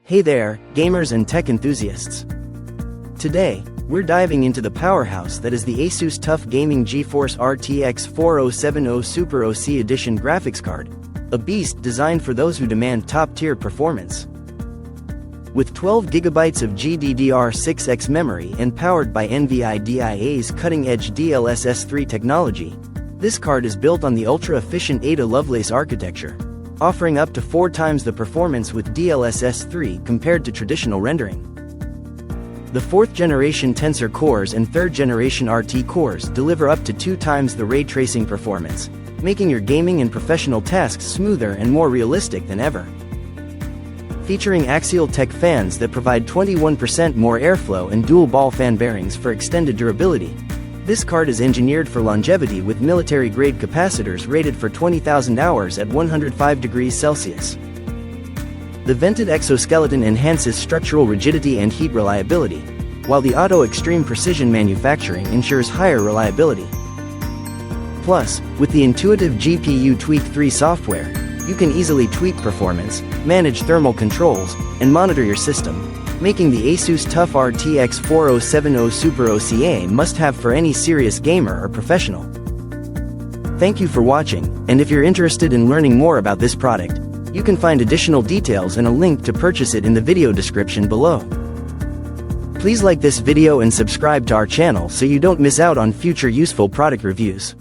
Hey there, gamers and tech enthusiasts. Today, we're diving into the powerhouse that is the ASUS TUF Gaming GeForce RTX 4070 Super OC Edition graphics card, a beast designed for those who demand top-tier performance. With 12GB of GDDR6X memory and powered by NVIDIA's cutting-edge DLSS 3 technology, this card is built on the ultra-efficient Ada Lovelace architecture, offering up to 4 times the performance with DLSS 3 compared to traditional rendering. The 4th Generation Tensor Cores and 3rd Generation RT Cores deliver up to 2 times the ray tracing performance, making your gaming and professional tasks smoother and more realistic than ever. Featuring Axial-tech fans that provide 21% more airflow and dual ball fan bearings for extended durability, this card is engineered for longevity with military-grade capacitors rated for 20,000 hours at 105 degrees Celsius. The vented exoskeleton enhances structural rigidity and heat reliability, while the Auto Extreme Precision manufacturing ensures higher reliability. Plus, with the intuitive GPU Tweak 3 software, you can easily tweak performance, manage thermal controls, and monitor your system, making the ASUS TUF RTX 4070 Super OCA must-have for any serious gamer or professional. Thank you for watching, and if you're interested in learning more about this product, you can find additional details and a link to purchase it in the video description below. Please like this video and subscribe to our channel so you don't miss out on future useful product reviews.